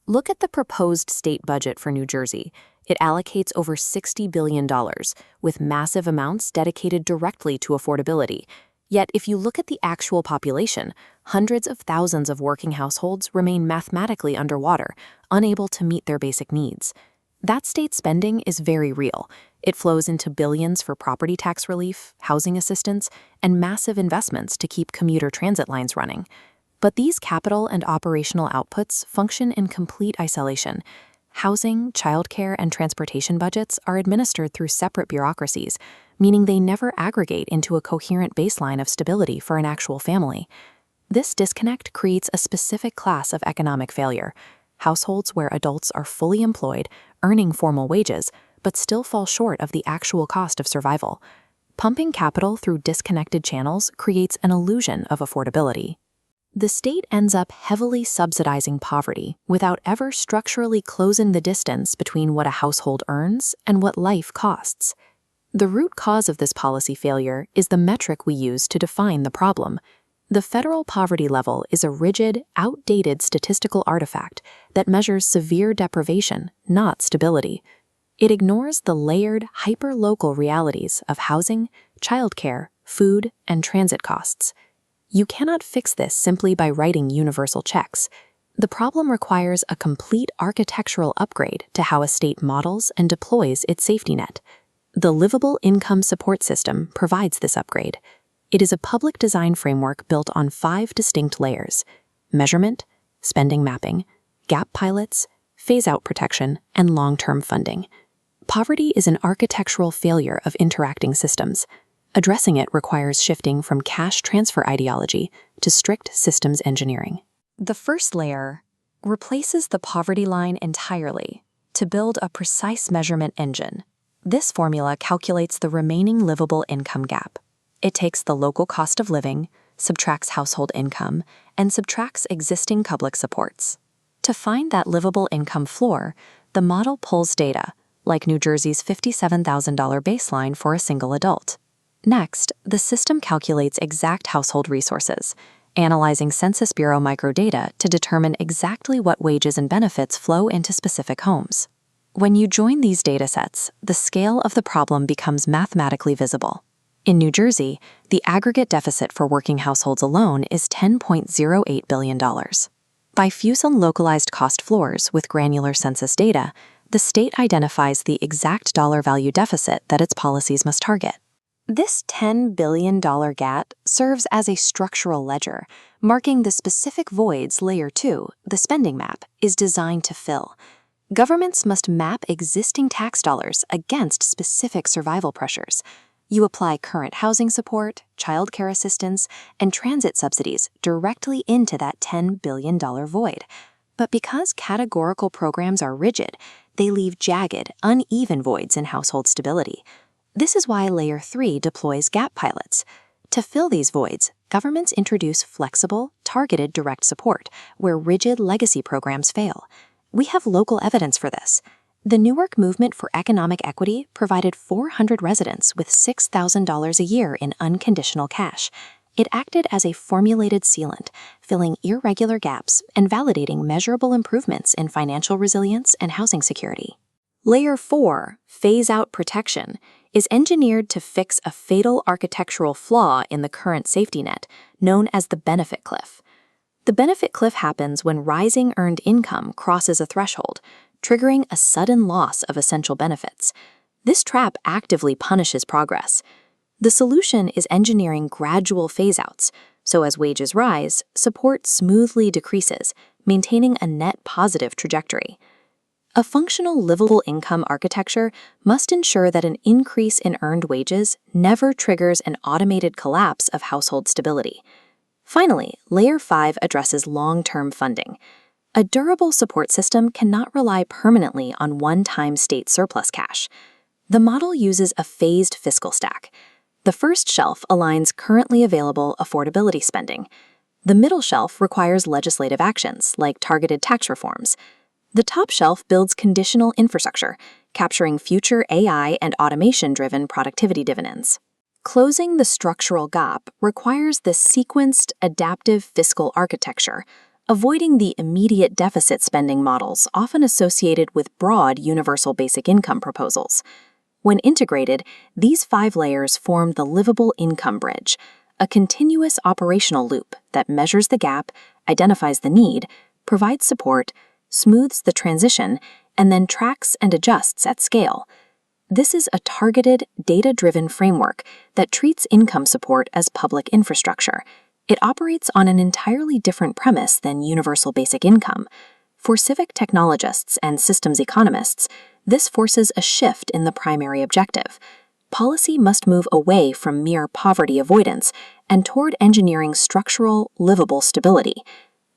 Look at the proposed state budget for New Jersey. It allocates over $60 billion, with massive amounts dedicated directly to affordability. Yet, if you look at the actual population, hundreds of thousands of working households remain mathematically underwater, unable to meet their basic needs. That state spending is very real. It flows into billions for property tax relief, housing assistance, and massive investments to keep commuter transit lines running. But these capital and operational outputs function in complete isolation. Housing, childcare, and transportation budgets are administered through separate bureaucracies, meaning they never aggregate into a coherent baseline of stability for an actual family. This disconnect creates a specific class of economic failure: households where adults are fully employed, earning formal wages, but still fall short of the actual cost of survival. Pumping capital through disconnected channels creates an illusion of affordability. The state ends up heavily subsidizing poverty without ever structurally closing the distance between what a household earns and what life costs. The root cause of this policy failure is the metric we use to define the problem. The federal poverty level is a rigid, outdated statistical artifact that measures severe deprivation, not stability. It ignores the layered, hyper-local realities of housing, childcare, food, and transit costs. You cannot fix this simply by writing universal checks. The problem requires a complete architectural upgrade to how a state models and deploys its safety net. The Livable Income Support System provides this upgrade. It is a public design framework built on 5 distinct layers: measurement, spending mapping, gap pilots, phase-out protection, and long-term funding. Poverty is an architectural failure of interacting systems. Addressing it requires shifting from cash transfer ideology to strict systems engineering. The first layer replaces the poverty line entirely to build a precise measurement engine. This formula calculates the remaining livable income gap. It takes the local cost of living, subtracts household income, and subtracts existing public supports. To find that livable income floor, the model pulls data, like New Jersey's $57,000 baseline for a single adult. Next, the system calculates exact household resources, analyzing Census Bureau microdata to determine exactly what wages and benefits flow into specific homes. When you join these datasets, the scale of the problem becomes mathematically visible. In New Jersey, the aggregate deficit for working households alone is $10.08 billion. By fusing localized cost floors with granular census data, the state identifies the exact dollar value deficit that its policies must target. This $10 billion gap serves as a structural ledger, marking the specific voids Layer 2, the spending map, is designed to fill. Governments must map existing tax dollars against specific survival pressures. You apply current housing support, childcare assistance, and transit subsidies directly into that $10 billion void. But because categorical programs are rigid, they leave jagged, uneven voids in household stability. This is why Layer 3 deploys gap pilots. To fill these voids, governments introduce flexible, targeted direct support, where rigid legacy programs fail. We have local evidence for this. The Newark Movement for Economic Equity provided 400 residents with $6,000 a year in unconditional cash. It acted as a formulated sealant, filling irregular gaps and validating measurable improvements in financial resilience and housing security. Layer 4, phase-out protection, is engineered to fix a fatal architectural flaw in the current safety net, known as the benefit cliff. The benefit cliff happens when rising earned income crosses a threshold, triggering a sudden loss of essential benefits. This trap actively punishes progress. The solution is engineering gradual phase-outs, so as wages rise, support smoothly decreases, maintaining a net positive trajectory. A functional livable income architecture must ensure that an increase in earned wages never triggers an automated collapse of household stability. Finally, Layer 5 addresses long-term funding. A durable support system cannot rely permanently on one-time state surplus cash. The model uses a phased fiscal stack. The first shelf aligns currently available affordability spending. The middle shelf requires legislative actions, like targeted tax reforms. The top shelf builds conditional infrastructure, capturing future AI and automation-driven productivity dividends. Closing the structural gap requires this sequenced, adaptive fiscal architecture, avoiding the immediate deficit spending models often associated with broad universal basic income proposals. When integrated, these 5 layers form the Livable Income Bridge, a continuous operational loop that measures the gap, identifies the need, provides support, smooths the transition, and then tracks and adjusts at scale. This is a targeted, data-driven framework that treats income support as public infrastructure. It operates on an entirely different premise than universal basic income. For civic technologists and systems economists, this forces a shift in the primary objective. Policy must move away from mere poverty avoidance and toward engineering structural, livable stability.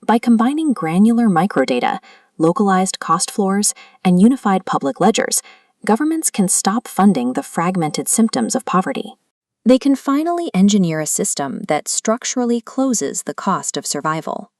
By combining granular microdata, localized cost floors, and unified public ledgers, governments can stop funding the fragmented symptoms of poverty. They can finally engineer a system that structurally closes the cost of survival.